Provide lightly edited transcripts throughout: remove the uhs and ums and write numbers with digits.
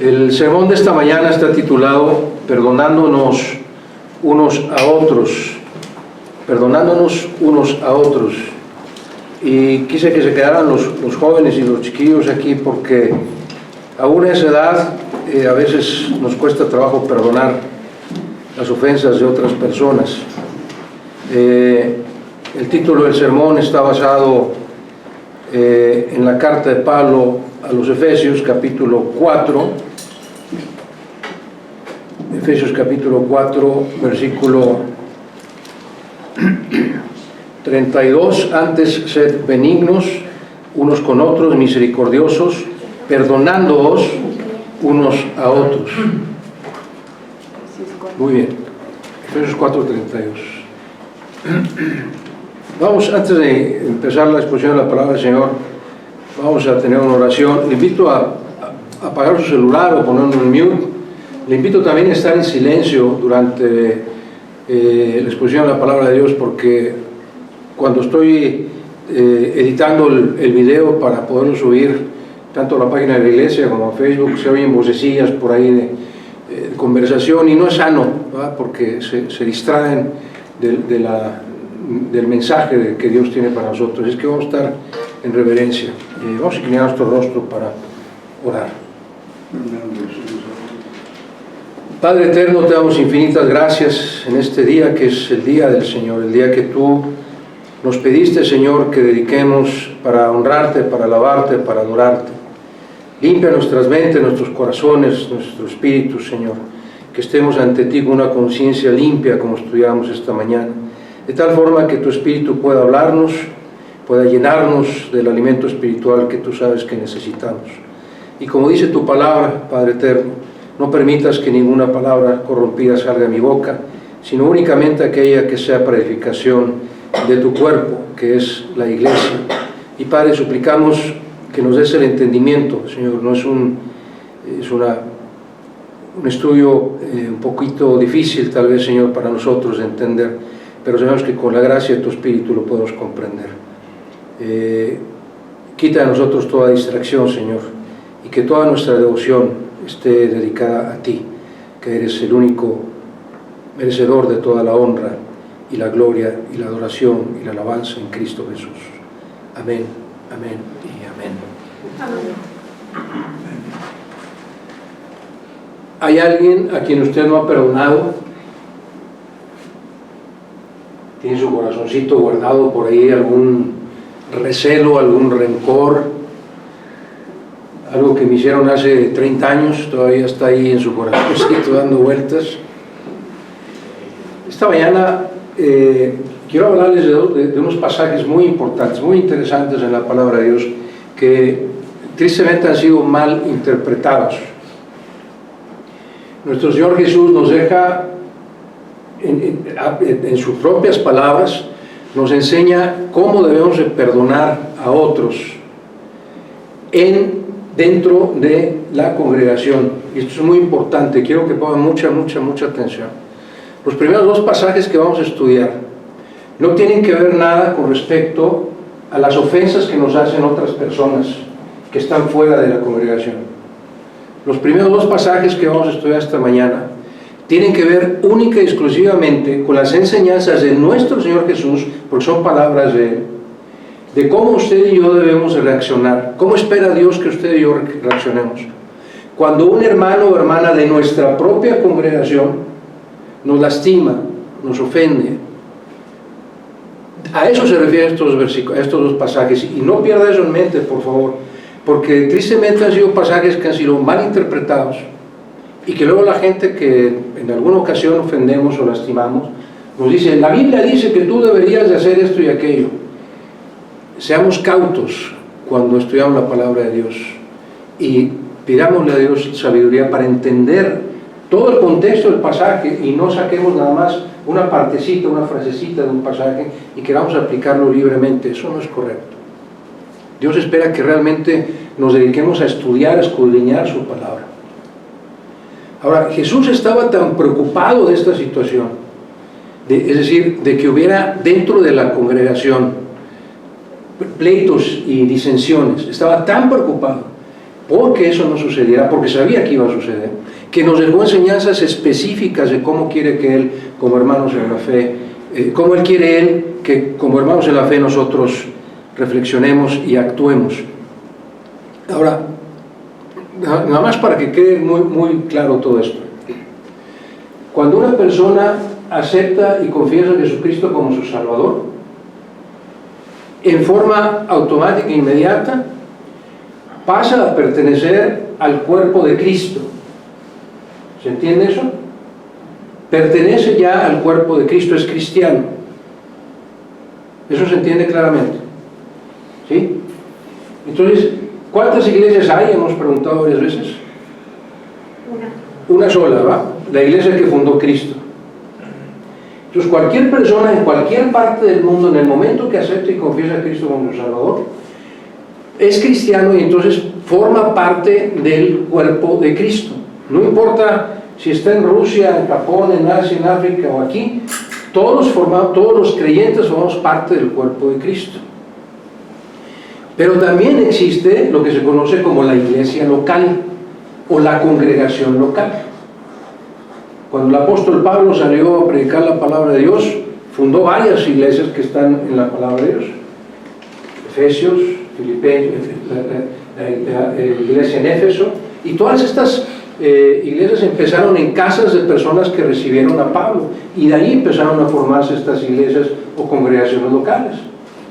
El sermón de esta mañana está titulado Perdonándonos unos a otros. Perdonándonos unos a otros. Y quise que se quedaran los jóvenes y los chiquillos aquí porque aún a esa edad a veces nos cuesta trabajo perdonar las ofensas de otras personas. El título del sermón está basado en la carta de Pablo a los Efesios, capítulo 4. Efesios capítulo 4, versículo 32. Antes, sed benignos unos con otros, misericordiosos, perdonándoos unos a otros. Muy bien. Efesios 4, 32. Vamos, antes de empezar la exposición de la palabra del Señor, vamos a tener una oración. Le invito a apagar su celular o ponerlo en mute. Le invito también a estar en silencio durante la exposición de la palabra de Dios, porque cuando estoy editando el video para poderlo subir tanto a la página de la iglesia como a Facebook, se oyen vocecillas por ahí de conversación, y no es sano, ¿verdad? Porque se distraen del mensaje que Dios tiene para nosotros. Es que vamos a estar en reverencia. Vamos a inclinar nuestro rostro para orar. Padre eterno, te damos infinitas gracias en este día que es el día del Señor, el día que tú nos pediste, Señor, que dediquemos para honrarte, para alabarte, para adorarte. Limpia nuestras mentes, nuestros corazones, nuestro espíritu, Señor, que estemos ante ti con una conciencia limpia como estudiamos esta mañana, de tal forma que tu espíritu pueda hablarnos, pueda llenarnos del alimento espiritual que tú sabes que necesitamos. Y como dice tu palabra, Padre eterno, no permitas que ninguna palabra corrompida salga de mi boca, sino únicamente aquella que sea para edificación de tu cuerpo, que es la iglesia. Y Padre, suplicamos que nos des el entendimiento, Señor. No es un estudio un poquito difícil tal vez, Señor, para nosotros de entender, pero sabemos que con la gracia de tu Espíritu lo podemos comprender. Quita de nosotros toda distracción, Señor, y que toda nuestra devoción esté dedicada a ti, que eres el único merecedor de toda la honra y la gloria y la adoración y la alabanza en Cristo Jesús. Amén, amén y amén. Amén. ¿Hay alguien a quien usted no ha perdonado? ¿Tiene su corazoncito guardado por ahí algún recelo, algún rencor? Algo que me hicieron hace 30 años, todavía está ahí en su corazoncito dando vueltas. Esta mañana quiero hablarles de unos pasajes muy importantes, muy interesantes en la palabra de Dios, que tristemente han sido mal interpretados. Nuestro Señor Jesús nos deja, en sus propias palabras, nos enseña cómo debemos de perdonar a otros dentro de la congregación. Y esto es muy importante, quiero que pongan mucha atención. Los primeros dos pasajes que vamos a estudiar no tienen que ver nada con respecto a las ofensas que nos hacen otras personas que están fuera de la congregación. Los primeros dos pasajes que vamos a estudiar esta mañana tienen que ver única y exclusivamente con las enseñanzas de nuestro Señor Jesús, porque son palabras de Él, de cómo usted y yo debemos reaccionar, cómo espera Dios que usted y yo reaccionemos. Cuando un hermano o hermana de nuestra propia congregación nos lastima, nos ofende, a eso se refieren estos dos pasajes, y no pierda eso en mente, por favor, porque tristemente han sido pasajes que han sido mal interpretados, y que luego la gente que en alguna ocasión ofendemos o lastimamos, nos dice, la Biblia dice que tú deberías de hacer esto y aquello. Seamos cautos cuando estudiamos la palabra de Dios y pidámosle a Dios sabiduría para entender todo el contexto del pasaje y no saquemos nada más una partecita, una frasecita de un pasaje y queramos aplicarlo libremente. Eso no es correcto. Dios espera que realmente nos dediquemos a estudiar, a escudriñar su palabra. Ahora, Jesús estaba tan preocupado de esta situación, es decir, de que hubiera dentro de la congregación pleitos y disensiones. Estaba tan preocupado porque eso no sucediera, porque sabía que iba a suceder, que nos dejó enseñanzas específicas de cómo quiere que Él, como hermanos en la fe, cómo Él quiere Él que como hermanos en la fe nosotros reflexionemos y actuemos. Ahora, nada más para que quede muy claro todo esto. Cuando una persona acepta y confiesa a Jesucristo como su Salvador, en forma automática e inmediata, pasa a pertenecer al cuerpo de Cristo. ¿Se entiende eso? Pertenece ya al cuerpo de Cristo, es cristiano. Eso se entiende claramente. ¿Sí? Entonces, ¿cuántas iglesias hay? Hemos preguntado varias veces. Una sola, ¿va? La iglesia que fundó Cristo. Entonces, cualquier persona en cualquier parte del mundo, en el momento que acepta y confiesa a Cristo como su Salvador, es cristiano y entonces forma parte del cuerpo de Cristo. No importa si está en Rusia, en Japón, en Asia, en África o aquí, todos los creyentes formamos parte del cuerpo de Cristo. Pero también existe lo que se conoce como la iglesia local o la congregación local. Cuando el apóstol Pablo salió a predicar la palabra de Dios, fundó varias iglesias que están en la palabra de Dios. Efesios, Filipenses, la iglesia en Éfeso, y todas estas iglesias empezaron en casas de personas que recibieron a Pablo, y de ahí empezaron a formarse estas iglesias o congregaciones locales.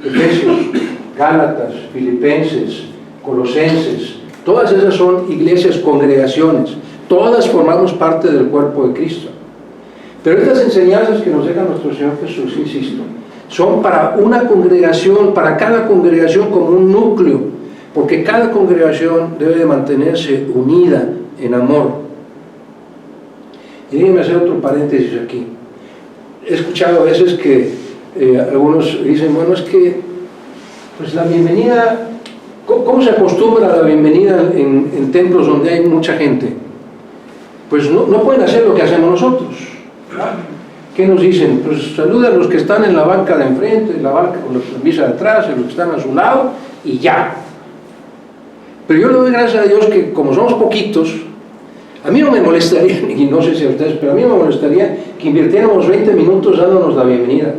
Efesios, Gálatas, Filipenses, Colosenses, todas esas son iglesias, congregaciones, todas formamos parte del cuerpo de Cristo. Pero estas enseñanzas que nos deja nuestro Señor Jesús, insisto, son para una congregación, para cada congregación como un núcleo, porque cada congregación debe de mantenerse unida en amor. Y déjenme hacer otro paréntesis aquí. He escuchado a veces que algunos dicen, bueno, es que pues la bienvenida, ¿cómo se acostumbra a la bienvenida en templos donde hay mucha gente? Pues no pueden hacer lo que hacemos nosotros. ¿Qué nos dicen? Pues saluda a los que están en la banca de enfrente, en la banca con la misa de atrás, a los que están a su lado, y ya. Pero yo le doy gracias a Dios que como somos poquitos, a mí no me molestaría, y no sé si a ustedes, pero a mí me molestaría que invirtiéramos 20 minutos dándonos la bienvenida.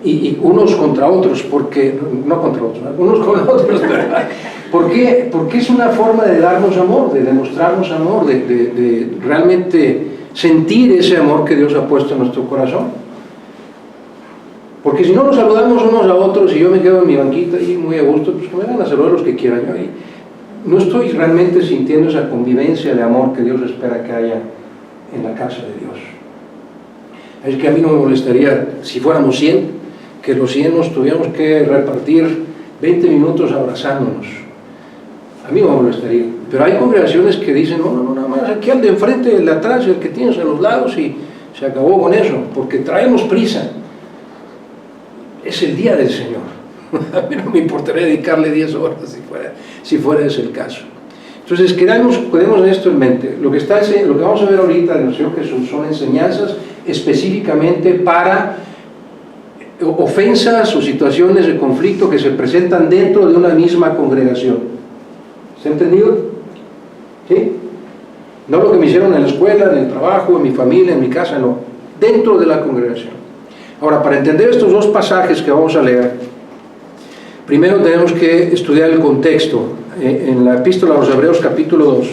Y unos contra otros, porque, no contra otros, unos con otros, ¿verdad? ¿Por qué? Porque es una forma de darnos amor, de demostrarnos amor, de realmente sentir ese amor que Dios ha puesto en nuestro corazón. Porque si no nos saludamos unos a otros y yo me quedo en mi banquita y muy a gusto, pues que me van a saludar los que quieran. Yo ahí no estoy realmente sintiendo esa convivencia de amor que Dios espera que haya en la casa de Dios. Es que a mí no me molestaría, si fuéramos 100, que los 100 nos tuviéramos que repartir 20 minutos abrazándonos. A mí no me molestaría. Pero hay congregaciones que dicen, no, nada más aquí al de enfrente, el de atrás, el que tienes a los lados, y se acabó con eso, porque traemos prisa. Es el día del Señor. A mí no me importaría dedicarle 10 horas si fuera ese el caso. Entonces, quedemos esto en mente. Lo que vamos a ver ahorita de nuestro Señor Jesús son enseñanzas específicamente para ofensas o situaciones de conflicto que se presentan dentro de una misma congregación. ¿Se ha entendido? ¿Sí? No lo que me hicieron en la escuela, en el trabajo, en mi familia, en mi casa, no. Dentro de la congregación. Ahora, para entender estos dos pasajes que vamos a leer, primero tenemos que estudiar el contexto. En la epístola a los Hebreos capítulo 2.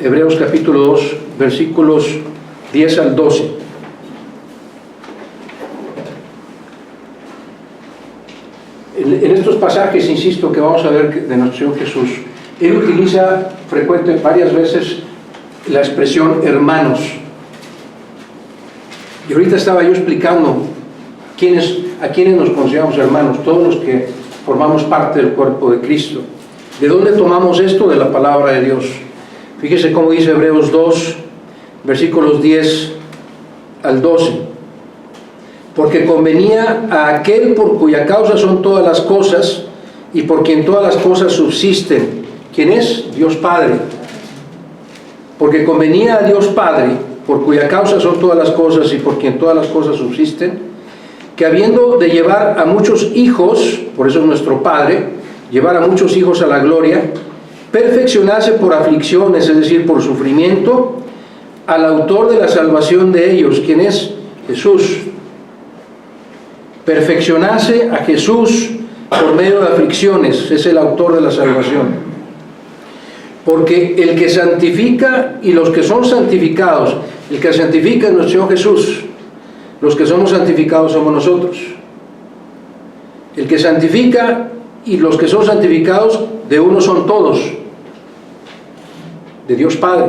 Hebreos capítulo 2, versículos 10 al 12. En estos pasajes, insisto, que vamos a ver de nuestro Señor Jesús, Él utiliza varias veces la expresión hermanos. Y ahorita estaba yo explicando a quienes nos consideramos hermanos, todos los que formamos parte del cuerpo de Cristo. ¿De dónde tomamos esto? De la palabra de Dios. Fíjese cómo dice Hebreos 2, versículos 10 al 12. Porque convenía a aquel por cuya causa son todas las cosas y por quien todas las cosas subsisten. ¿Quién es? Dios Padre. Porque convenía a Dios Padre, por cuya causa son todas las cosas y por quien todas las cosas subsisten, que habiendo de llevar a muchos hijos, por eso es nuestro Padre, llevar a muchos hijos a la gloria, perfeccionarse por aflicciones, es decir, por sufrimiento, al autor de la salvación de ellos, ¿quién es? Jesús. Perfeccionarse a Jesús por medio de aflicciones, es el autor de la salvación. Porque el que santifica y los que son santificados, el que santifica es nuestro Señor Jesús, los que somos santificados somos nosotros. El que santifica y los que son santificados, de uno son todos, de Dios Padre.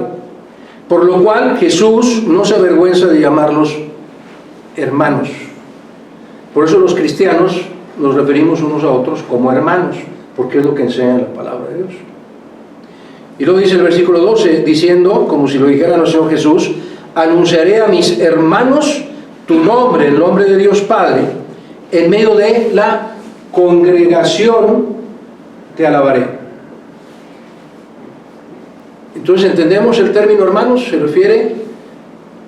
Por lo cual Jesús no se avergüenza de llamarlos hermanos. Por eso los cristianos nos referimos unos a otros como hermanos, porque es lo que enseña la palabra de Dios. Y luego dice el versículo 12, diciendo, como si lo dijera nuestro Señor Jesús, anunciaré a mis hermanos tu nombre, el nombre de Dios Padre, en medio de la congregación te alabaré. Entonces entendemos el término hermanos, se refiere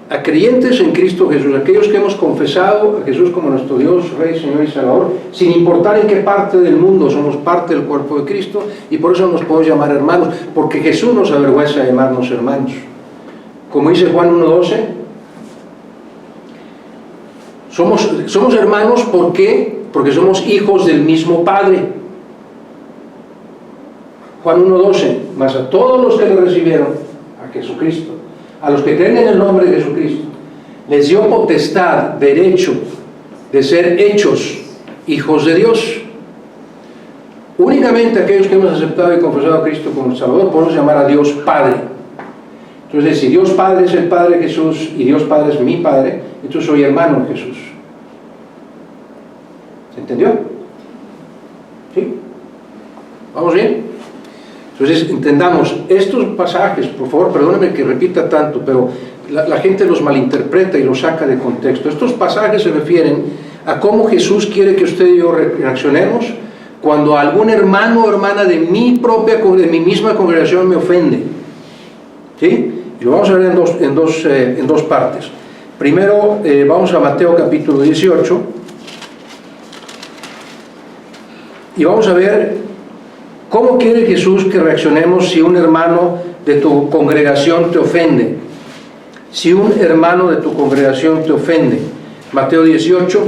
a creyentes en Cristo Jesús, aquellos que hemos confesado a Jesús como nuestro Dios, Rey, Señor y Salvador, sin importar en qué parte del mundo, somos parte del cuerpo de Cristo, y por eso nos podemos llamar hermanos, porque Jesús nos avergüenza de llamarnos hermanos. Como dice Juan 1:12, somos hermanos, ¿por qué? Porque somos hijos del mismo Padre. Juan 1:12, mas a todos los que le recibieron, a Jesucristo, a los que creen en el nombre de Jesucristo, les dio potestad, derecho de ser hechos hijos de Dios. Únicamente aquellos que hemos aceptado y confesado a Cristo como Salvador podemos llamar a Dios Padre. Entonces, si Dios Padre es el Padre de Jesús y Dios Padre es mi Padre, entonces soy hermano de Jesús. ¿Se entendió? ¿Sí? ¿Vamos bien? Entonces, entendamos, estos pasajes, por favor, perdónenme que repita tanto, pero la gente los malinterpreta y los saca de contexto. Estos pasajes se refieren a cómo Jesús quiere que usted y yo reaccionemos cuando algún hermano o hermana de mi misma congregación me ofende. ¿Sí? Y lo vamos a ver en dos partes. Primero, vamos a Mateo capítulo 18 y vamos a ver ¿cómo quiere Jesús que reaccionemos si un hermano de tu congregación te ofende? Si un hermano de tu congregación te ofende. Mateo 18,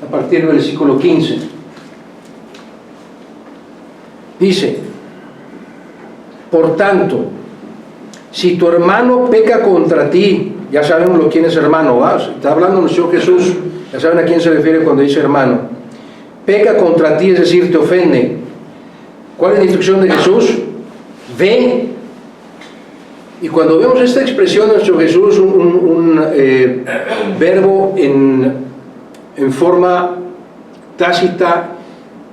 a partir del versículo 15. Dice, por tanto, si tu hermano peca contra ti, ya sabemos quién es hermano, ¿va? Está hablando nuestro Jesús, ya saben a quién se refiere cuando dice hermano. Peca contra ti, es decir, te ofende. ¿Cuál es la instrucción de Jesús? Ve. Y cuando vemos esta expresión de nuestro Jesús, un verbo en forma tácita,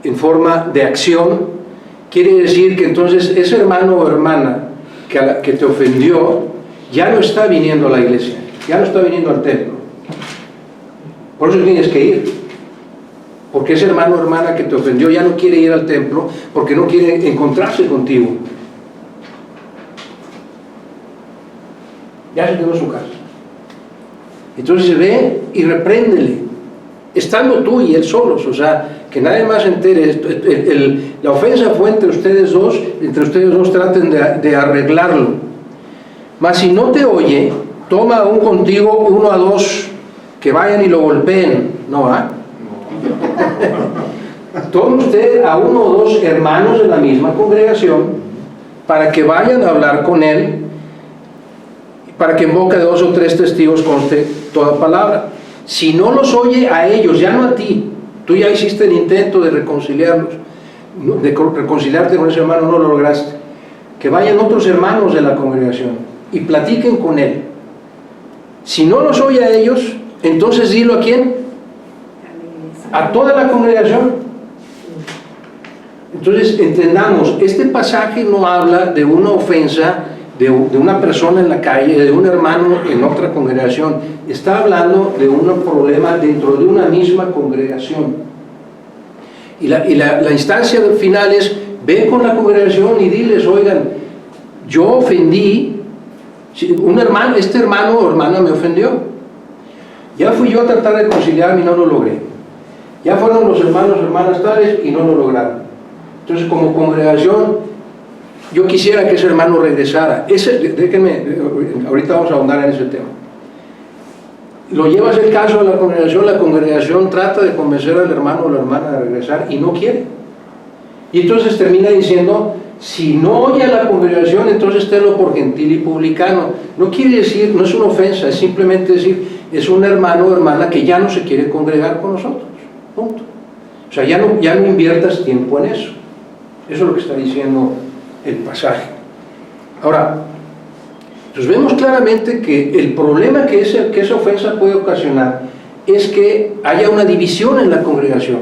en forma de acción, quiere decir que entonces ese hermano o hermana que te ofendió ya no está viniendo a la iglesia, ya no está viniendo al templo. Por eso tienes que ir. Porque ese hermano o hermana que te ofendió ya no quiere ir al templo porque no quiere encontrarse contigo. Ya se quedó en su casa. Entonces ve y repréndele, estando tú y él solos, o sea, que nadie más se entere. La ofensa fue entre ustedes dos traten de arreglarlo. Mas si no te oye, toma aún contigo 1 a 2 que vayan y lo golpeen. ¿No va? Tome usted a 1 o 2 hermanos de la misma congregación para que vayan a hablar con él, para que en boca de 2 o 3 testigos conste toda palabra. Si no los oye a ellos, ya no a ti, tú ya hiciste el intento de reconciliarlos, de reconciliarte con ese hermano, no lo lograste, que vayan otros hermanos de la congregación y platiquen con él. Si no los oye a ellos, entonces dilo a quién, a toda la congregación. Entonces entendamos, este pasaje no habla de una ofensa de una persona en la calle, de un hermano en otra congregación. Está hablando de un problema dentro de una misma congregación. Y la instancia final es, ve con la congregación y diles, oigan, yo ofendí, este hermano o hermana me ofendió. Ya fui yo a tratar de conciliarme y no lo logré. Ya fueron los hermanos o hermanas tales y no lo lograron. Entonces, como congregación, yo quisiera que ese hermano regresara. Déjenme, ahorita vamos a ahondar en ese tema. Lo llevas el caso a la congregación trata de convencer al hermano o la hermana de regresar y no quiere. Y entonces termina diciendo, si no oye a la congregación, entonces tenlo por gentil y publicano. No quiere decir, no es una ofensa, es simplemente decir, es un hermano o hermana que ya no se quiere congregar con nosotros. Punto. O sea, ya no inviertas tiempo en eso. Eso es lo que está diciendo el pasaje. Ahora, pues vemos claramente que el problema que esa ofensa puede ocasionar es que haya una división en la congregación.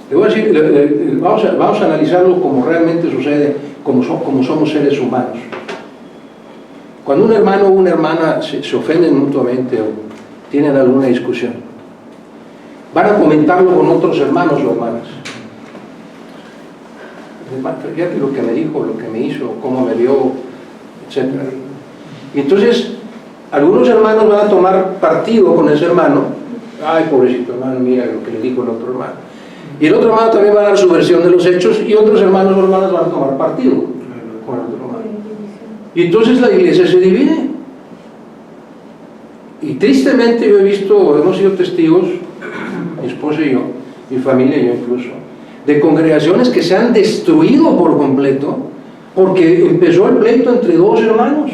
Le voy a decir, vamos a analizarlo como realmente sucede, como somos seres humanos. Cuando un hermano o una hermana se ofenden mutuamente o tienen alguna discusión, van a comentarlo con otros hermanos o hermanas. Fíjate lo que me dijo, lo que me hizo, cómo me vio, etc. Y entonces, algunos hermanos van a tomar partido con ese hermano. Ay, pobrecito hermano, mira lo que le dijo el otro hermano. Y el otro hermano también va a dar su versión de los hechos, y otros hermanos o hermanas van a tomar partido con el otro hermano. Y entonces la iglesia se divide. Y tristemente yo he visto, hemos sido testigos, mi esposa y yo, mi familia y yo incluso, de congregaciones que se han destruido por completo porque empezó el pleito entre dos hermanos.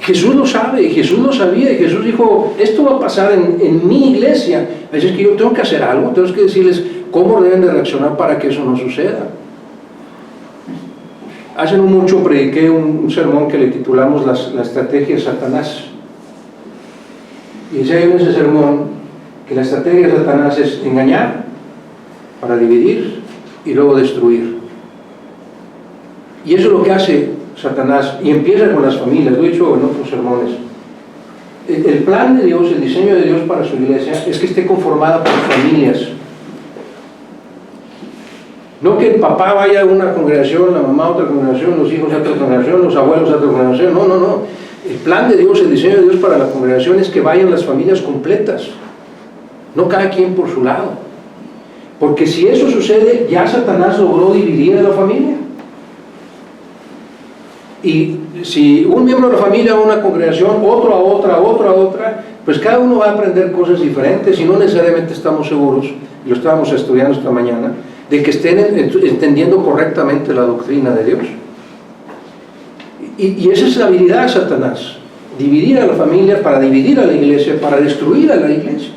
Jesús lo sabe, y Jesús lo sabía, y Jesús dijo, esto va a pasar en mi iglesia, así es que yo tengo que hacer algo, tengo que decirles cómo deben de reaccionar para que eso no suceda. Hace no mucho prediqué un sermón que le titulamos la estrategia de Satanás, y decía en ese sermón que la estrategia de Satanás es engañar para dividir y luego destruir. Y eso es lo que hace Satanás, y empieza con las familias. Lo he dicho en otros sermones. El plan de Dios, el diseño de Dios para su iglesia es que esté conformada por familias. No que el papá vaya a una congregación, la mamá a otra congregación, los hijos a otra congregación, los abuelos a otra congregación. No. El plan de Dios, el diseño de Dios para la congregación es que vayan las familias completas, no cada quien por su lado. Porque si eso sucede, ya Satanás logró dividir a la familia. Y si un miembro de la familia va a una congregación, otro a otra, pues cada uno va a aprender cosas diferentes, y no necesariamente estamos seguros, y lo estábamos estudiando esta mañana, de que estén entendiendo correctamente la doctrina de Dios. Y esa es la habilidad de Satanás, dividir a la familia para dividir a la iglesia, para destruir a la iglesia.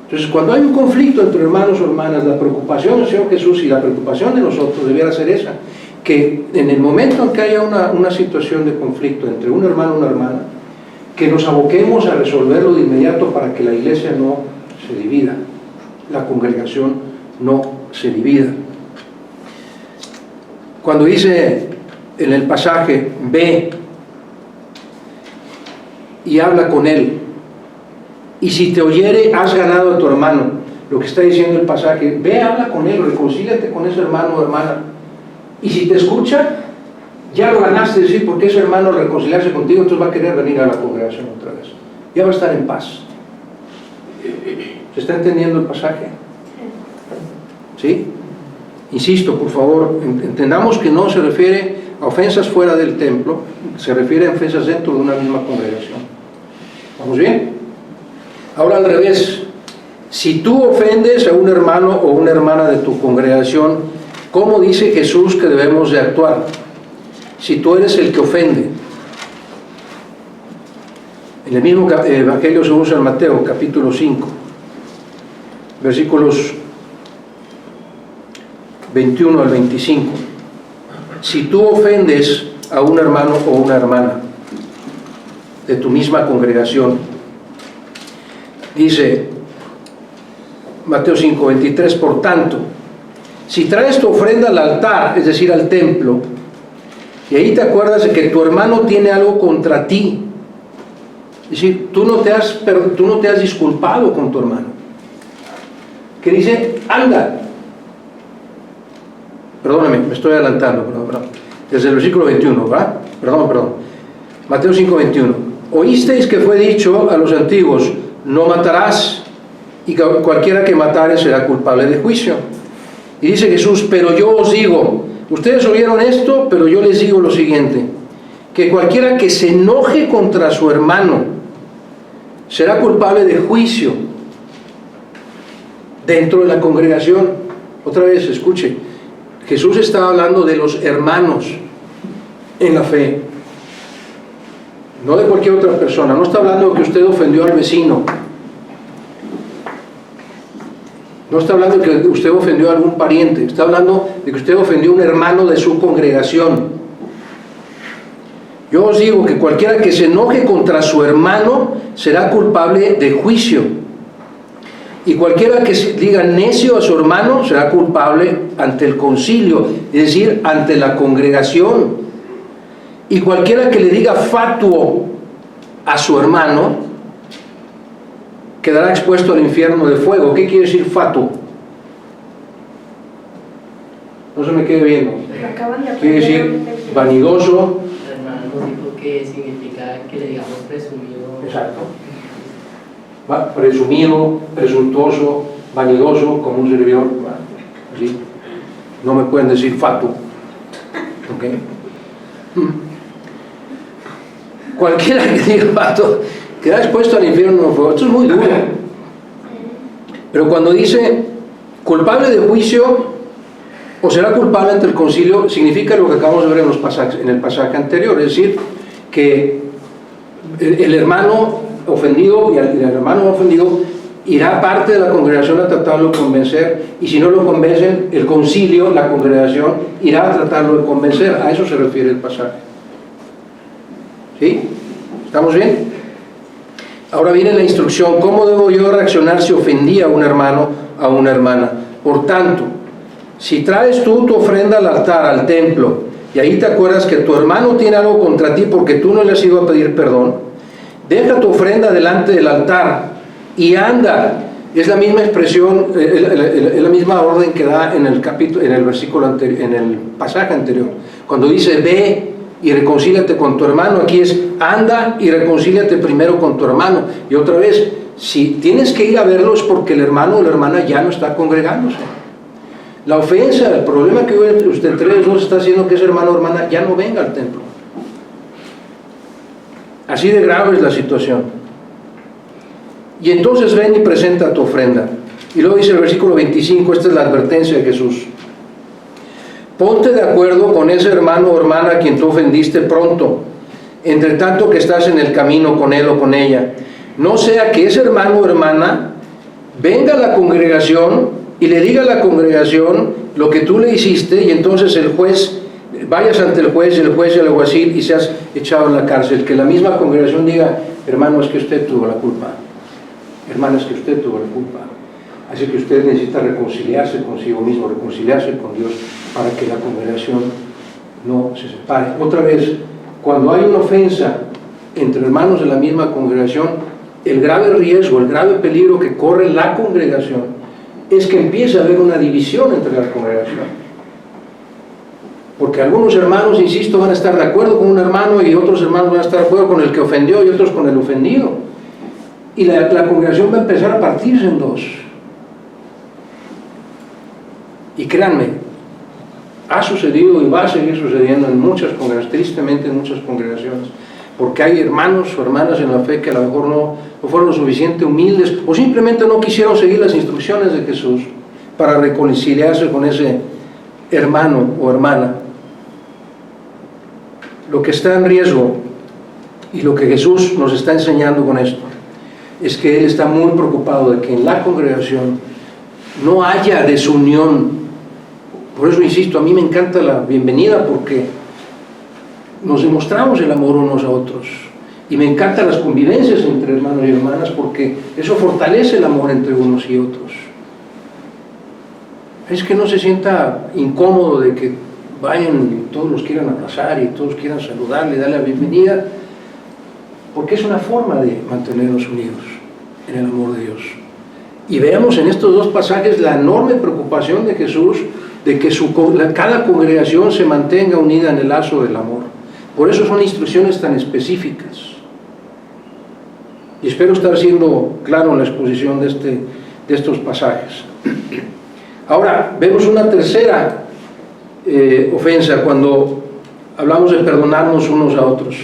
Entonces, cuando hay un conflicto entre hermanos o hermanas, la preocupación del Señor Jesús y la preocupación de nosotros debiera ser esa, que en el momento en que haya una situación de conflicto entre un hermano y una hermana, que nos aboquemos a resolverlo de inmediato para que la iglesia no se divida, la congregación no se divida. Cuando dice en el pasaje, ve y habla con él, y si te oyere, has ganado a tu hermano. Lo que está diciendo el pasaje, ve, habla con él, reconcíliate con ese hermano o hermana, y si te escucha, ya lo ganaste, es decir, porque ese hermano al reconciliarse contigo, entonces va a querer venir a la congregación otra vez, ya va a estar en paz. ¿Se está entendiendo el pasaje? ¿Sí? Insisto, por favor, entendamos que no se refiere a ofensas fuera del templo, se refiere a ofensas dentro de una misma congregación. ¿Vamos bien? Ahora al revés, si tú ofendes a un hermano o una hermana de tu congregación, ¿cómo dice Jesús que debemos de actuar? Si tú eres el que ofende. En el mismo Evangelio según San Mateo, capítulo 5, versículos 21 al 25. Si tú ofendes a un hermano o una hermana de tu misma congregación, dice Mateo 5, 23, por tanto, si traes tu ofrenda al altar, es decir, al templo, y ahí te acuerdas de que tu hermano tiene algo contra ti, es decir, tú no te has disculpado con tu hermano, que dice, anda, perdóname, me estoy adelantando, perdón. Desde el versículo 21, ¿va? Perdón. Mateo 5, 21. Oísteis que fue dicho a los antiguos, no matarás, y cualquiera que matare será culpable de juicio. Y dice Jesús, pero yo os digo, ustedes oyeron esto, pero yo les digo lo siguiente, que cualquiera que se enoje contra su hermano será culpable de juicio dentro de la congregación. Otra vez, escuche, Jesús está hablando de los hermanos en la fe, no de cualquier otra persona. No está hablando de que usted ofendió al vecino, no está hablando de que usted ofendió a algún pariente, está hablando de que usted ofendió a un hermano de su congregación. Yo os digo que cualquiera que se enoje contra su hermano será culpable de juicio, y cualquiera que diga necio a su hermano será culpable ante el concilio, es decir, ante la congregación. Y cualquiera que le diga fatuo a su hermano quedará expuesto al infierno de fuego. ¿Qué quiere decir fatuo? No se me quede viendo. Quiere decir vanidoso. Hermano, dijo que significa que le digamos presumido. Exacto. Presumido, presuntuoso, vanidoso, como un servidor. ¿Sí? No me pueden decir fatuo. ¿Okay? Cualquiera que diga fatuo queda expuesto al infierno de fuego. Esto es muy duro. Pero cuando dice culpable de juicio o será culpable ante el concilio, significa lo que acabamos de ver en el pasaje anterior, es decir, que el hermano ofendido y el hermano ofendido irá parte de la congregación a tratarlo de convencer, y si no lo convencen, el concilio, la congregación, irá a tratarlo de convencer. A eso se refiere el pasaje. ¿Sí? ¿Estamos bien? Ahora viene la instrucción. ¿Cómo debo yo reaccionar si ofendí a un hermano, a una hermana? Por tanto, si traes tú tu ofrenda al altar, al templo, y ahí te acuerdas que tu hermano tiene algo contra ti porque tú no le has ido a pedir perdón, deja tu ofrenda delante del altar y anda. Es la misma expresión, es la misma orden que da en el capítulo, en el versículo anterior, en el pasaje anterior. Cuando dice ve y reconcíliate con tu hermano, aquí es anda y reconcíliate primero con tu hermano. Y otra vez, si tienes que ir a verlo es porque el hermano o la hermana ya no está congregándose. La ofensa, el problema que usted entre los dos está haciendo que ese hermano o hermana ya no venga al templo. Así de grave es la situación. Y entonces ven y presenta tu ofrenda. Y luego dice el versículo 25, esta es la advertencia de Jesús. Ponte de acuerdo con ese hermano o hermana a quien tú ofendiste pronto, entre tanto que estás en el camino con él o con ella. No sea que ese hermano o hermana venga a la congregación y le diga a la congregación lo que tú le hiciste, y entonces el juez, vayas ante el juez y el alguacil y seas echado en la cárcel. Que la misma congregación diga, hermano, es que usted tuvo la culpa, hermana, es que usted tuvo la culpa, así que usted necesita reconciliarse consigo mismo, reconciliarse con Dios, para que la congregación no se separe. Otra vez, cuando hay una ofensa entre hermanos de la misma congregación, el grave riesgo, el grave peligro que corre la congregación es que empiece a haber una división entre la congregación. Porque algunos hermanos, insisto, van a estar de acuerdo con un hermano y otros hermanos van a estar de acuerdo con el que ofendió y otros con el ofendido. Y la congregación va a empezar a partirse en dos. Y créanme, ha sucedido y va a seguir sucediendo en muchas congregaciones, tristemente en muchas congregaciones, porque hay hermanos o hermanas en la fe que a lo mejor no fueron lo suficiente humildes o simplemente no quisieron seguir las instrucciones de Jesús para reconciliarse con ese hermano o hermana. Lo que está en riesgo y lo que Jesús nos está enseñando con esto es que Él está muy preocupado de que en la congregación no haya desunión. Por eso insisto, a mí me encanta la bienvenida, porque nos demostramos el amor unos a otros, y me encantan las convivencias entre hermanos y hermanas, porque eso fortalece el amor entre unos y otros. Es que no se sienta incómodo de que vayan y todos los quieran abrazar y todos quieran saludarle y darle la bienvenida, porque es una forma de mantenernos unidos en el amor de Dios. Y veamos en estos dos pasajes la enorme preocupación de Jesús de que cada congregación se mantenga unida en el lazo del amor. Por eso son instrucciones tan específicas. Y espero estar siendo claro en la exposición de de estos pasajes. Ahora, vemos una tercera ofensa cuando hablamos de perdonarnos unos a otros.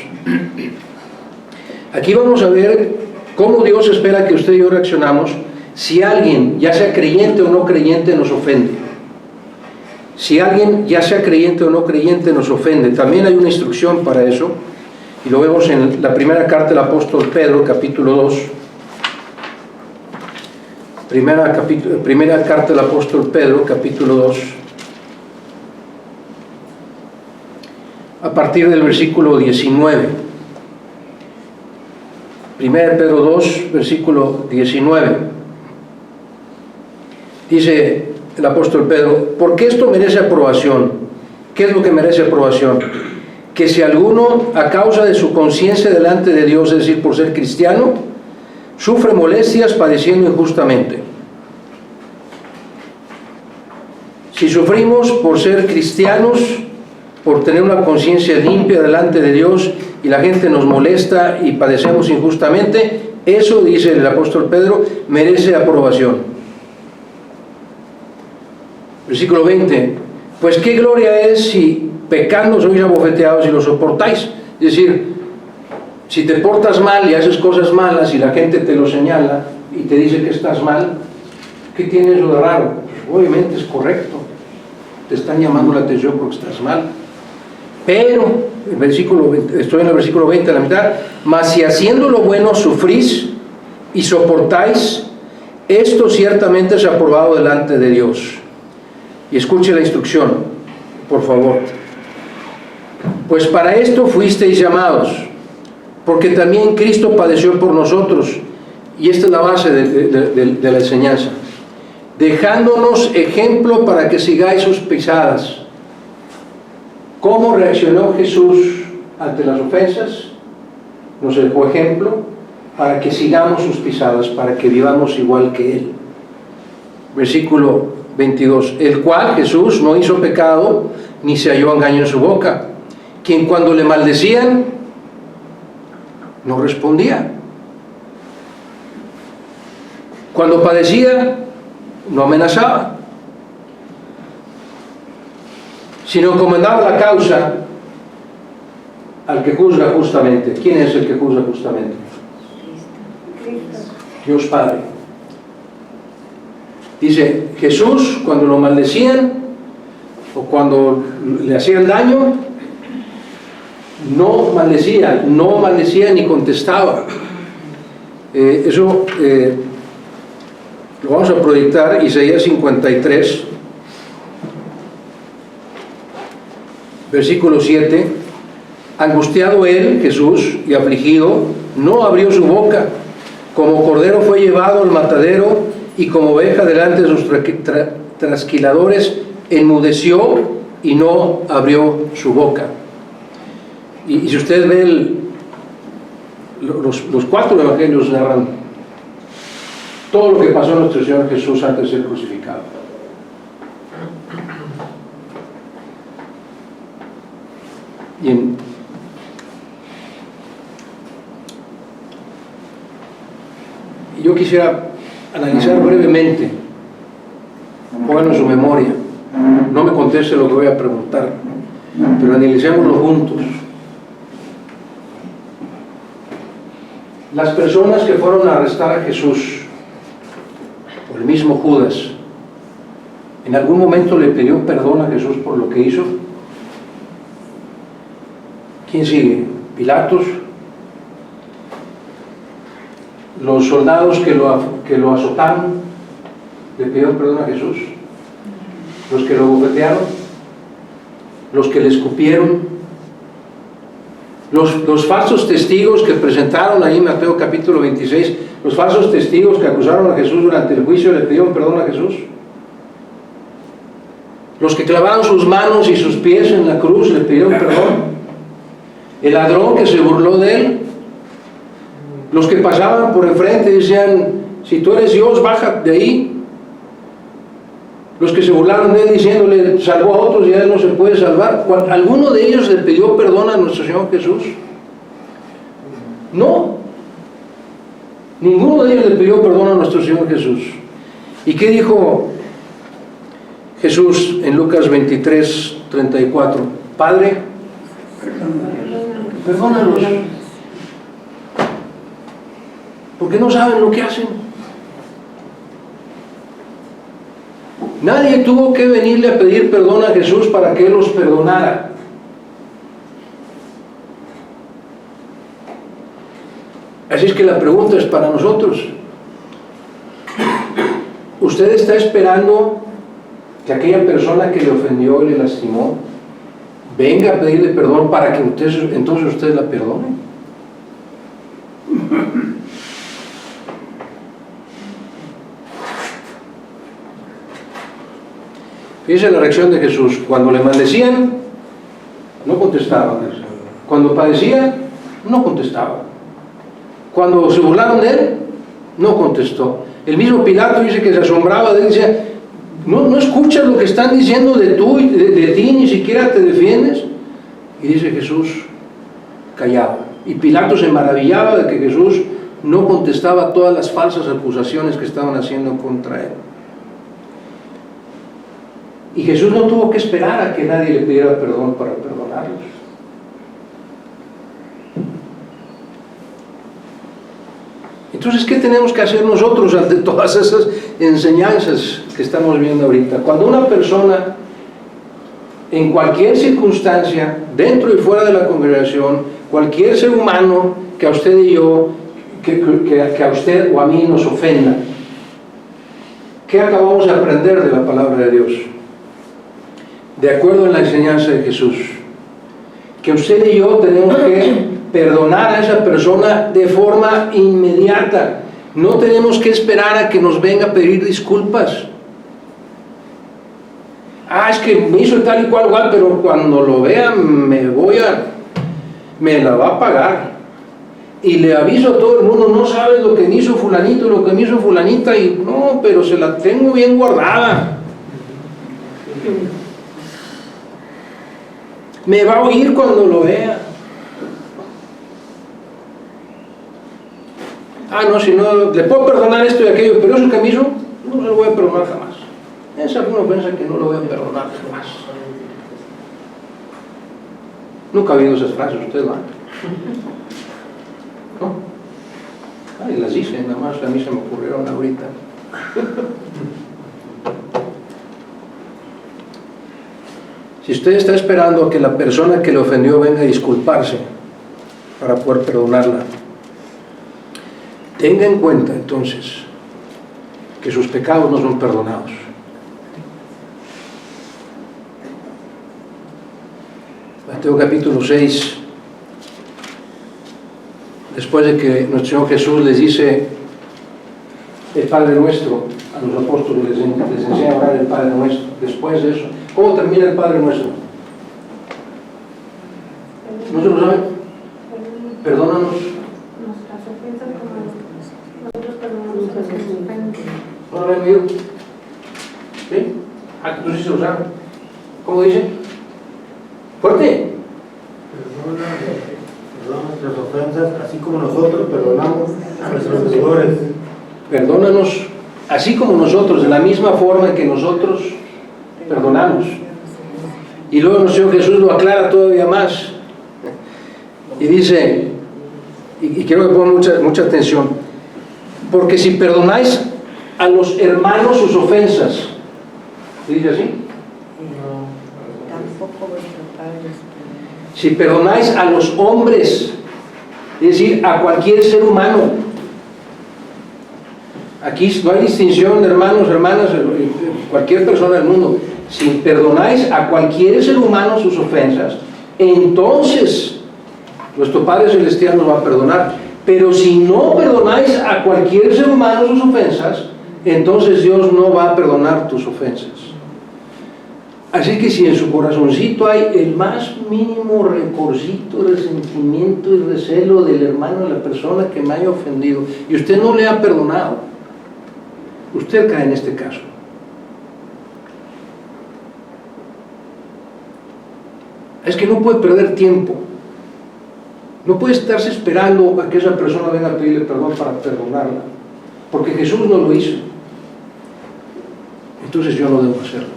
Aquí vamos a ver cómo Dios espera que usted y yo reaccionamos si alguien, ya sea creyente o no creyente, nos ofende. Si alguien, ya sea creyente o no creyente, nos ofende. También hay una instrucción para eso, y lo vemos en la primera carta del apóstol Pedro, capítulo 2. Primera carta del apóstol Pedro, capítulo 2. A partir del versículo 19. Primera de Pedro 2, versículo 19. Dice el apóstol Pedro: porque esto merece aprobación. ¿Qué es lo que merece aprobación? Que si alguno, a causa de su conciencia delante de Dios, es decir, por ser cristiano, sufre molestias padeciendo injustamente. Si sufrimos por ser cristianos, por tener una conciencia limpia delante de Dios, y la gente nos molesta y padecemos injustamente, eso, dice el apóstol Pedro, merece aprobación. Versículo 20: pues qué gloria es si pecando sois abofeteados y lo soportáis. Es decir, si te portas mal y haces cosas malas y la gente te lo señala y te dice que estás mal, ¿qué tiene eso de raro? Pues obviamente es correcto, te están llamando la atención porque estás mal. Pero, estoy en el versículo 20, a la mitad: mas si haciendo lo bueno sufrís y soportáis, esto ciertamente es aprobado delante de Dios. Y escuche la instrucción, por favor. Pues para esto fuisteis llamados, porque también Cristo padeció por nosotros, y esta es la base de la enseñanza, dejándonos ejemplo para que sigáis sus pisadas. ¿Cómo reaccionó Jesús ante las ofensas? Nos dejó ejemplo para que sigamos sus pisadas, para que vivamos igual que Él. Versículo 22: el cual, Jesús, no hizo pecado, ni se halló engaño en su boca, quien cuando le maldecían, no respondía. Cuando padecía, no amenazaba, sino encomendaba la causa al que juzga justamente. ¿Quién es el que juzga justamente? Dios Padre. Dice, Jesús, cuando lo maldecían o cuando le hacían daño, no maldecía ni contestaba. Eso lo vamos a proyectar, Isaías 53, versículo 7. Angustiado él, Jesús, y afligido, no abrió su boca. Como cordero fue llevado al matadero, y como oveja delante de sus trasquiladores, enmudeció y no abrió su boca. Y si usted ve los cuatro evangelios narran todo lo que pasó a nuestro Señor Jesús antes de ser crucificado. Y yo quisiera analizar brevemente, pónganlo en su memoria, no me conteste lo que voy a preguntar, pero analicémoslo juntos. Las personas que fueron a arrestar a Jesús, o el mismo Judas, ¿en algún momento le pidió perdón a Jesús por lo que hizo? ¿Quién sigue? Pilatos. Los soldados que lo azotaron, ¿le pidieron perdón a Jesús? Los que lo bofetearon, los que le escupieron, los falsos testigos que presentaron ahí en Mateo capítulo 26, los falsos testigos que acusaron a Jesús durante el juicio, ¿le pidieron perdón a Jesús? Los que clavaron sus manos y sus pies en la cruz, ¿le pidieron perdón? El ladrón que se burló de él, los que pasaban por enfrente decían, si tú eres Dios, baja de ahí. Los que se burlaron de él diciéndole, salvó a otros y a él no se puede salvar. ¿Alguno de ellos le pidió perdón a nuestro Señor Jesús? No. Ninguno de ellos le pidió perdón a nuestro Señor Jesús. ¿Y qué dijo Jesús en Lucas 23:34? Padre, perdónalos, porque no saben lo que hacen. Nadie tuvo que venirle a pedir perdón a Jesús para que Él los perdonara. Así es que la pregunta es para nosotros. ¿Usted está esperando que aquella persona que le ofendió y le lastimó venga a pedirle perdón para que entonces usted la perdone? Fíjese la reacción de Jesús. Cuando le maldecían, no contestaba. Cuando padecía, no contestaba. Cuando se burlaron de él, no contestó. El mismo Pilato dice que se asombraba de él, decía, ¿no escuchas lo que están diciendo de ti, ni siquiera te defiendes? Y dice Jesús, callado. Y Pilato se maravillaba de que Jesús no contestaba todas las falsas acusaciones que estaban haciendo contra él. Y Jesús no tuvo que esperar a que nadie le pidiera perdón para perdonarlos. Entonces, ¿qué tenemos que hacer nosotros ante todas esas enseñanzas que estamos viendo ahorita? Cuando una persona, en cualquier circunstancia, dentro y fuera de la congregación, cualquier ser humano que a usted y yo, que a usted o a mí nos ofenda, ¿qué acabamos de aprender de la palabra de Dios? De acuerdo en la enseñanza de Jesús, que usted y yo tenemos que perdonar a esa persona de forma inmediata. No tenemos que esperar a que nos venga a pedir disculpas. Es que me hizo tal y cual, pero cuando lo vea me la va a pagar. Y le aviso a todo el mundo, no sabes lo que me hizo fulanito, lo que me hizo fulanita, y no, pero se la tengo bien guardada. Me va a oír cuando lo vea. No, si no, le puedo perdonar esto y aquello, pero eso que me hizo, no se lo voy a perdonar jamás. Esa es una ofensa que no lo voy a perdonar jamás. Nunca ha oído esas frases, usted va. ¿No? Las dice, nada más a mí se me ocurrieron ahorita. Si usted está esperando a que la persona que le ofendió venga a disculparse para poder perdonarla, tenga en cuenta entonces que sus pecados no son perdonados. Mateo capítulo 6, después de que nuestro Señor Jesús les dice el Padre Nuestro, a los apóstoles les enseña a orar el Padre Nuestro. Después de eso, ¿cómo termina el Padre Nuestro? ¿No se lo saben? Perdónanos nuestras ofensas como nosotros perdonamos a los que nos ofenden. ¿No lo habían oído? ¿Sí? Tú sí se lo sabes. ¿Cómo dice? ¡Fuerte! Perdona nuestras ofensas, así como nosotros perdonamos a nuestros deudores. Perdónanos, así como nosotros, de la misma forma en que nosotros perdonamos. Y luego nuestro Señor Jesús lo aclara todavía más. Y dice, y quiero que pongan mucha atención, porque si perdonáis a los hermanos sus ofensas, ¿se dice así? Si perdonáis a los hombres, es decir, a cualquier ser humano, aquí no hay distinción de hermanos, hermanas, cualquier persona del mundo, si perdonáis a cualquier ser humano sus ofensas, entonces vuestro Padre Celestial nos va a perdonar. Pero si no perdonáis a cualquier ser humano sus ofensas, entonces Dios no va a perdonar tus ofensas. Así que si en su corazoncito hay el más mínimo rencorcito, resentimiento y recelo del hermano, de la persona que me haya ofendido, y usted no le ha perdonado, usted cae en este caso. Es que no puede perder tiempo. No puede estarse esperando a que esa persona venga a pedirle perdón para perdonarla, porque Jesús no lo hizo. entonces yo no debo hacerlo.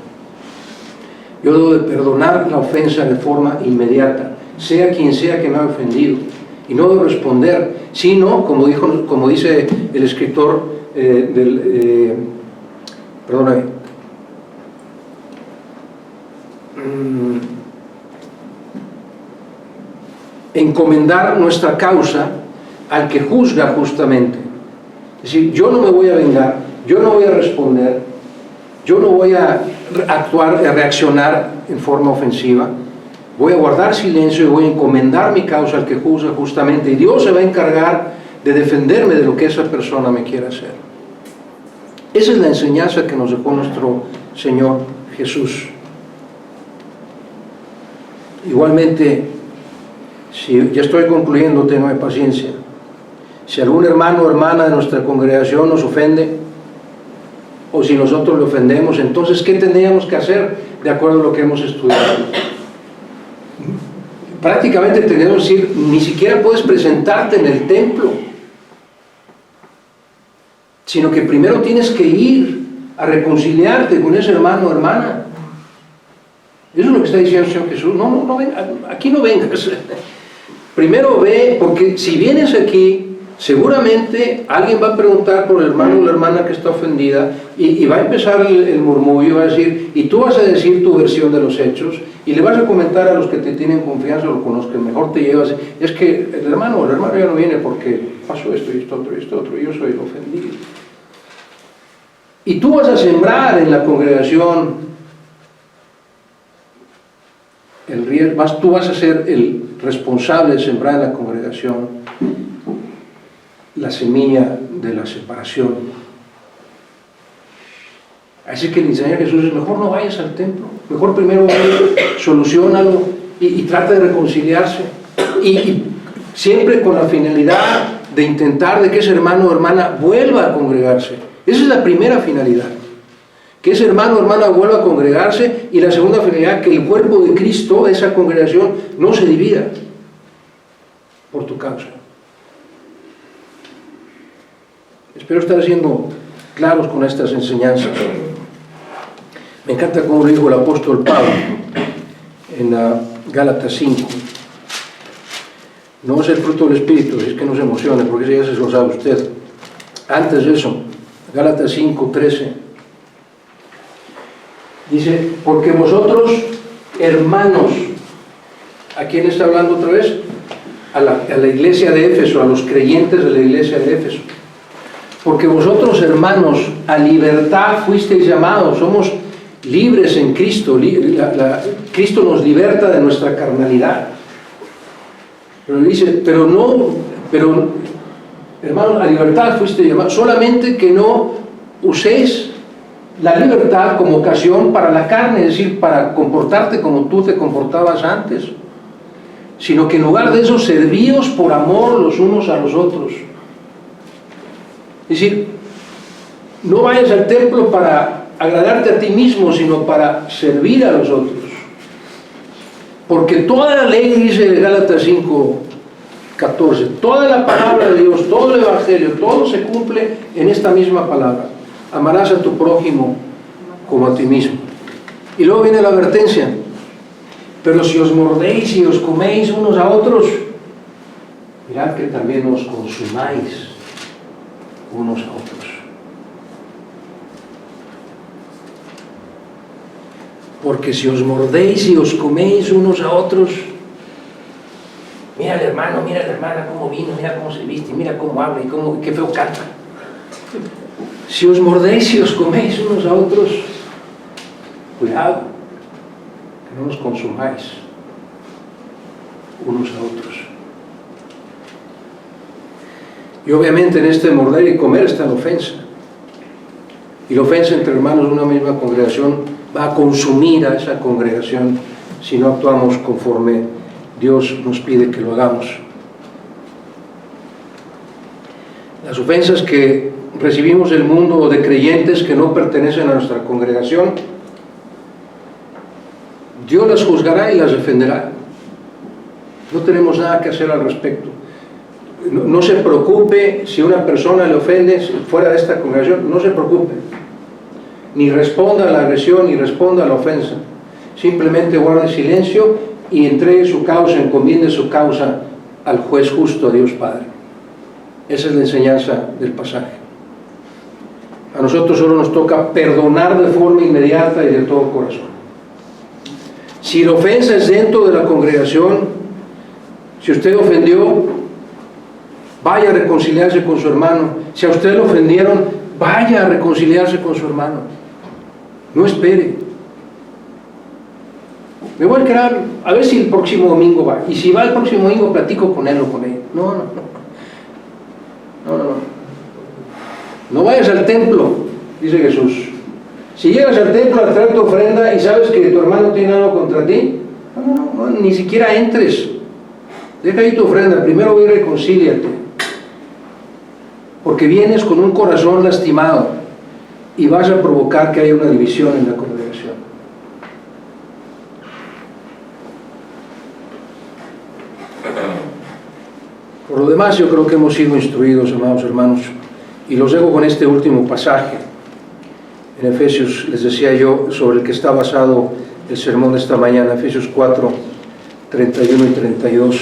Yo debo de perdonar la ofensa de forma inmediata, sea quien sea que me ha ofendido, y no debo responder, sino, como dice el escritor encomendar nuestra causa al que juzga justamente. Es decir, yo no me voy a vengar, yo no voy a responder, yo no voy a reaccionar en forma ofensiva, voy a guardar silencio y voy a encomendar mi causa al que juzga justamente, y Dios se va a encargar de defenderme de lo que esa persona me quiera hacer. Esa es la enseñanza que nos dejó nuestro Señor Jesús. Igualmente, si ya estoy concluyendo, tenme paciencia. Si algún hermano o hermana de nuestra congregación nos ofende, o si nosotros le ofendemos, entonces, ¿qué tendríamos que hacer de acuerdo a lo que hemos estudiado? Prácticamente tendríamos que decir, ni siquiera puedes presentarte en el templo, sino que primero tienes que ir a reconciliarte con ese hermano o hermana. Eso es lo que está diciendo el Señor Jesús. No, aquí no vengas. Primero ve, porque si vienes aquí, seguramente alguien va a preguntar por el hermano o la hermana que está ofendida, y va a empezar el murmullo, va a decir, y tú vas a decir tu versión de los hechos, y le vas a comentar a los que te tienen confianza o con los que mejor te llevas, es que el hermano o la hermana ya no viene porque pasó esto y esto otro, y yo soy el ofendido. Y tú vas a sembrar en la congregación el riesgo, tú vas a ser el responsable de sembrar en la congregación la semilla de la separación. Así que el Señor Jesús es, mejor no vayas al templo, mejor primero soluciónalo y trata de reconciliarse, y siempre con la finalidad de intentar de que ese hermano o hermana vuelva a congregarse. Esa es la primera finalidad, que ese hermano o hermana vuelva a congregarse, y la segunda finalidad, que el cuerpo de Cristo, esa congregación, no se divida por tu causa. Espero estar siendo claros con estas enseñanzas. Me encanta cómo lo dijo el apóstol Pablo en Gálatas 5. No es el fruto del Espíritu, es que no se emocione, porque ese ya se lo sabe usted. Antes de eso, Gálatas 5:13, dice, porque vosotros, hermanos, ¿a quién está hablando otra vez? A la iglesia de Éfeso, a los creyentes de la iglesia de Éfeso. Porque vosotros, hermanos, a libertad fuisteis llamados, somos libres en Cristo, Cristo nos liberta de nuestra carnalidad. Pero dice, pero hermanos, a libertad fuisteis llamados, solamente que no uséis la libertad como ocasión para la carne, es decir, para comportarte como tú te comportabas antes, sino que en lugar de eso, servíos por amor los unos a los otros. Es decir, no vayas al templo para agradarte a ti mismo, sino para servir a los otros. Porque toda la ley, dice Gálatas 5:14, toda la palabra de Dios, todo el evangelio, todo se cumple en esta misma palabra. Amarás a tu prójimo como a ti mismo. Y luego viene la advertencia, pero si os mordéis y os coméis unos a otros, mirad que también os consumáis unos a otros. Porque si os mordéis y os coméis unos a otros, mira al hermano, mira a la hermana cómo vino, mira cómo se viste, mira cómo habla y qué feo canta. Si os mordéis y os coméis unos a otros, cuidado, que no os consumáis unos a otros. Y obviamente en este morder y comer está la ofensa. Y la ofensa entre hermanos de una misma congregación va a consumir a esa congregación si no actuamos conforme Dios nos pide que lo hagamos. Las ofensas que recibimos del mundo o de creyentes que no pertenecen a nuestra congregación, Dios las juzgará y las defenderá. No tenemos nada que hacer al respecto. No se preocupe si una persona le ofende fuera de esta congregación, no se preocupe. ni responda a la agresión, ni responda a la ofensa. Simplemente guarde silencio y entregue su causa, encomiende su causa al juez justo, a Dios Padre. Esa es la enseñanza del pasaje. A nosotros solo nos toca perdonar de forma inmediata y de todo corazón. Si la ofensa es dentro de la congregación, si usted ofendió, vaya a reconciliarse con su hermano. Si a usted lo ofendieron, vaya a reconciliarse con su hermano. No espere. Me voy a quedar a ver si el próximo domingo va. Y si va el próximo domingo, platico con él o con ella. No. No vayas al templo, dice Jesús. Si llegas al templo a traer tu ofrenda y sabes que tu hermano tiene algo contra ti, no, ni siquiera entres. Deja ahí tu ofrenda, primero ve y reconcíliate. Porque vienes con un corazón lastimado y vas a provocar que haya una división en la congregación. Por lo demás, yo creo que hemos sido instruidos, amados hermanos, y los dejo con este último pasaje. En Efesios, les decía yo, sobre el que está basado el sermón de esta mañana, Efesios 4, 31 y 32.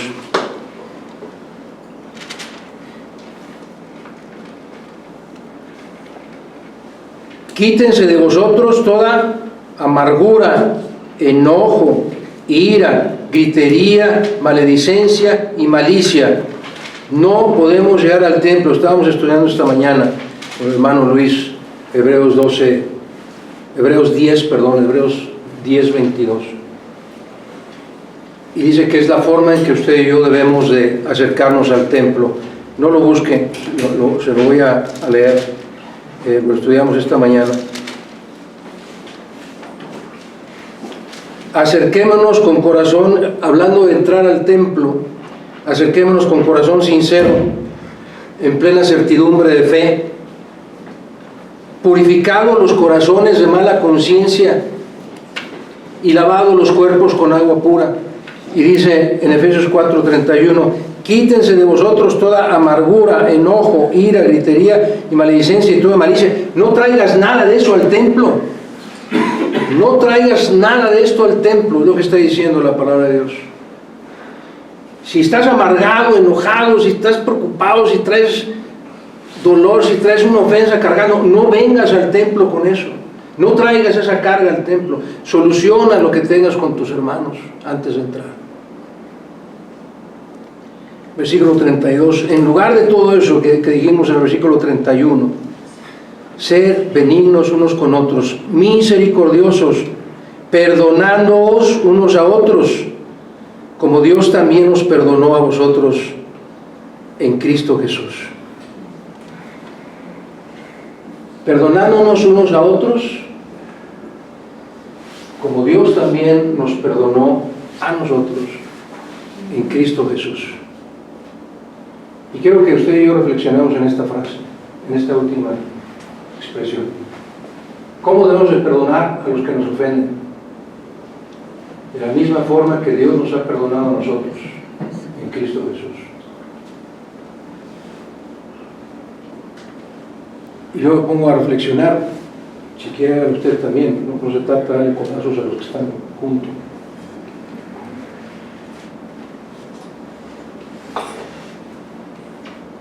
Quítense de vosotros toda amargura, enojo, ira, gritería, maledicencia y malicia. No podemos llegar al templo. Estábamos estudiando esta mañana con el hermano Luis, Hebreos 10, 22. Y dice que es la forma en que usted y yo debemos de acercarnos al templo. No lo busquen, se lo voy a leer. Lo estudiamos esta mañana. Acerquémonos con corazón, hablando de entrar al templo, acerquémonos con corazón sincero, en plena certidumbre de fe, purificados los corazones de mala conciencia y lavados los cuerpos con agua pura. Y dice en Efesios 4:31, quítense de vosotros toda amargura, enojo, ira, gritería y maledicencia y toda malicia. No traigas nada de eso al templo. No traigas nada de esto al templo, es lo que está diciendo la palabra de Dios. Si estás amargado, enojado, si estás preocupado, si traes dolor, si traes una ofensa cargando, no vengas al templo con eso. No traigas esa carga al templo. Soluciona lo que tengas con tus hermanos antes de entrar. Versículo 32. En lugar de todo eso que dijimos en el versículo 31, ser benignos unos con otros, misericordiosos, perdonándoos unos a otros, como Dios también os perdonó a vosotros en Cristo Jesús. Perdonándonos unos a otros, como Dios también nos perdonó a nosotros en Cristo Jesús. Y quiero que usted y yo reflexionemos en esta frase, en esta última expresión. ¿Cómo debemos de perdonar a los que nos ofenden? De la misma forma que Dios nos ha perdonado a nosotros en Cristo Jesús. Y yo me pongo a reflexionar, si quiere haga usted también, no se trata de darle codazos a los que están juntos.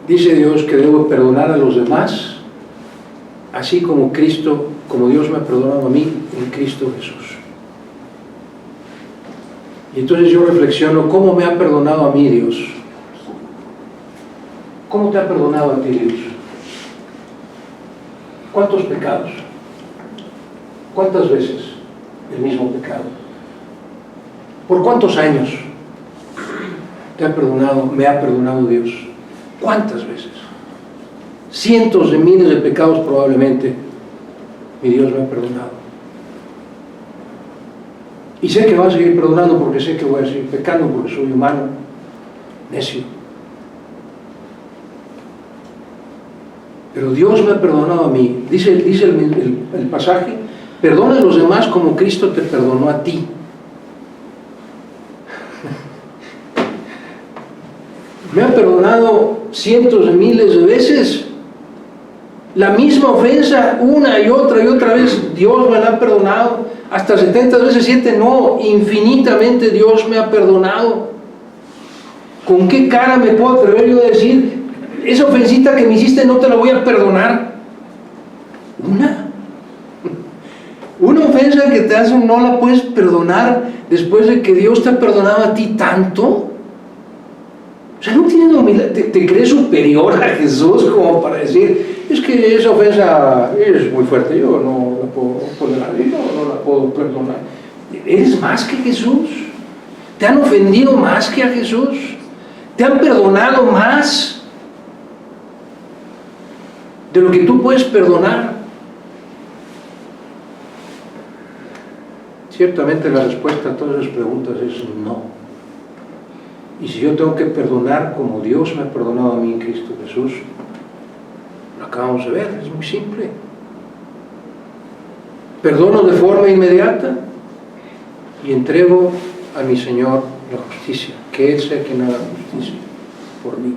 Dice Dios que debo perdonar a los demás, así como Cristo, como Dios me ha perdonado a mí en Cristo Jesús. Y entonces yo reflexiono, ¿cómo me ha perdonado a mí Dios? ¿Cómo te ha perdonado a ti Dios? ¿Cuántos pecados? ¿Cuántas veces el mismo pecado? ¿Por cuántos años te ha perdonado, me ha perdonado Dios? ¿Cuántas veces? Cientos de miles de pecados probablemente mi Dios me ha perdonado. Y sé que va a seguir perdonando porque sé que voy a seguir pecando porque soy humano, necio. Pero Dios me ha perdonado a mí. Dice el pasaje, perdona a los demás como Cristo te perdonó a ti. Me ha perdonado cientos de miles de veces La misma ofensa una y otra vez, Dios me la ha perdonado. Hasta 70 veces 7, no, infinitamente Dios me ha perdonado. ¿Con qué cara me puedo atrever yo a decir, esa ofensita que me hiciste no te la voy a perdonar? Una ofensa que te hacen no la puedes perdonar después de que Dios te ha perdonado a ti tanto. O sea, no tienes humildad, te crees superior a Jesús como para decir, es que esa ofensa es muy fuerte, yo no la puedo tolerar, yo no la puedo perdonar. ¿Eres más que Jesús? ¿Te han ofendido más que a Jesús? ¿Te han perdonado más de lo que tú puedes perdonar? Ciertamente la respuesta a todas esas preguntas es no. Y si yo tengo que perdonar como Dios me ha perdonado a mí en Cristo Jesús, lo acabamos de ver, es muy simple. Perdono de forma inmediata y entrego a mi Señor la justicia, que Él sea quien haga justicia por mí.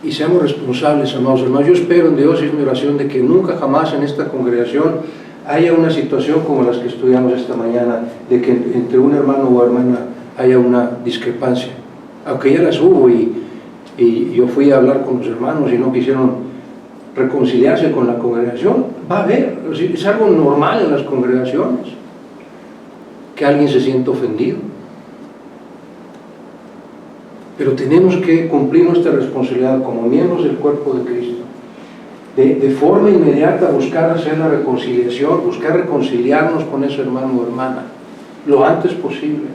Y seamos responsables, amados hermanos. Yo espero en Dios, y es mi oración, de que nunca jamás en esta congregación haya una situación como las que estudiamos esta mañana, de que entre un hermano o hermana haya una discrepancia, aunque ya las hubo y yo fui a hablar con los hermanos y no quisieron reconciliarse con la congregación. Va a haber, es algo normal en las congregaciones que alguien se sienta ofendido, pero tenemos que cumplir nuestra responsabilidad como miembros del cuerpo de Cristo, de forma inmediata buscar hacer la reconciliación, buscar reconciliarnos con ese hermano o hermana lo antes posible,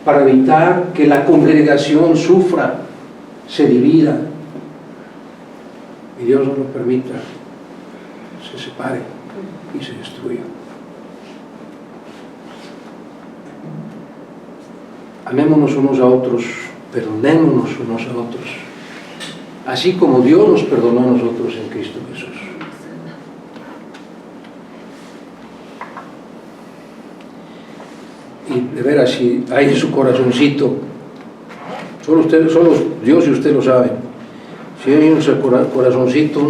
para evitar que la congregación sufra, se divida y Dios no lo permita, se separe y se destruya. Amémonos unos a otros, perdonémonos unos a otros, así como Dios nos perdonó a nosotros en Cristo Jesús. Y de veras, si hay en su corazoncito, solo Dios y usted lo saben, si hay en su corazoncito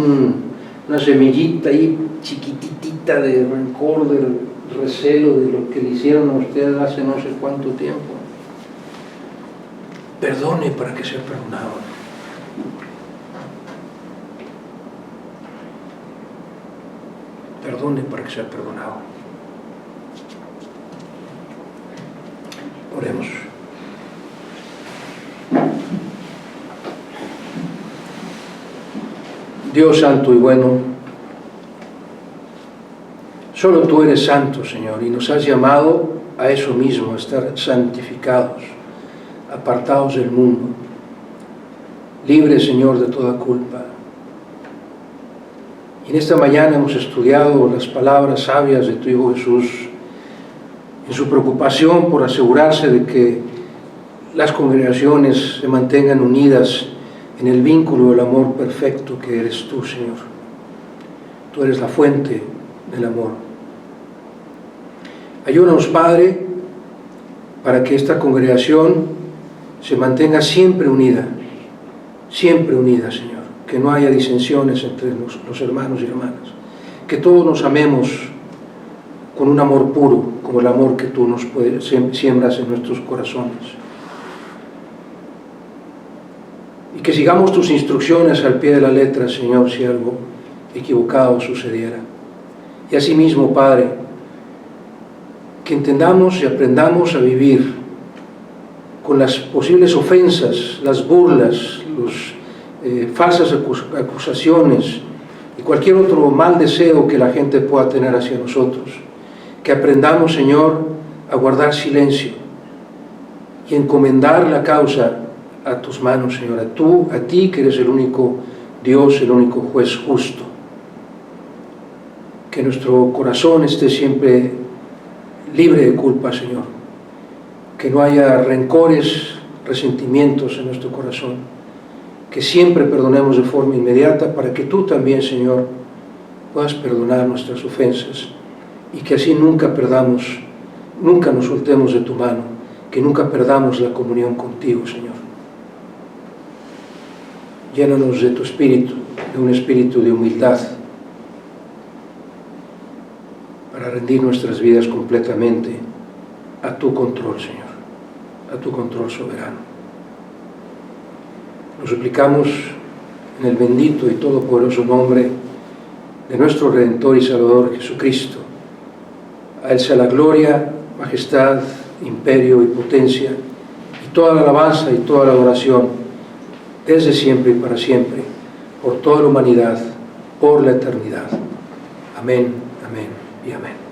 una semillita ahí chiquititita de rencor, de recelo de lo que le hicieron a usted hace no sé cuánto tiempo, perdone para que sea perdonado. Perdone para que sea perdonado. Oremos. Dios santo y bueno, solo tú eres santo, Señor, y nos has llamado a eso mismo, a estar santificados, apartados del mundo, libres, Señor, de toda culpa. Y en esta mañana hemos estudiado las palabras sabias de tu Hijo Jesús, en su preocupación por asegurarse de que las congregaciones se mantengan unidas en el vínculo del amor perfecto que eres tú, Señor. Tú eres la fuente del amor. Ayúdanos, Padre, para que esta congregación se mantenga siempre unida, Señor. Que no haya disensiones entre los hermanos y hermanas. Que todos nos amemos con un amor puro, como el amor que tú nos siembras en nuestros corazones. Y que sigamos tus instrucciones al pie de la letra, Señor, si algo equivocado sucediera. Y asimismo, Padre, que entendamos y aprendamos a vivir con las posibles ofensas, las burlas, falsas acusaciones y cualquier otro mal deseo que la gente pueda tener hacia nosotros. Que aprendamos, Señor, a guardar silencio y encomendar la causa a tus manos, Señor, a ti que eres el único Dios, el único juez justo. Que nuestro corazón esté siempre libre de culpa, Señor. Que no haya rencores, resentimientos en nuestro corazón. Que siempre perdonemos de forma inmediata para que tú también, Señor, puedas perdonar nuestras ofensas y que así nunca nos soltemos de tu mano, que nunca perdamos la comunión contigo, Señor. Llénanos de tu espíritu, de un espíritu de humildad, para rendir nuestras vidas completamente a tu control, Señor, a tu control soberano. Lo suplicamos en el bendito y todopoderoso nombre de nuestro Redentor y Salvador Jesucristo. A Él sea la gloria, majestad, imperio y potencia, y toda la alabanza y toda la adoración, desde siempre y para siempre, por toda la humanidad, por la eternidad. Amén, amén y amén.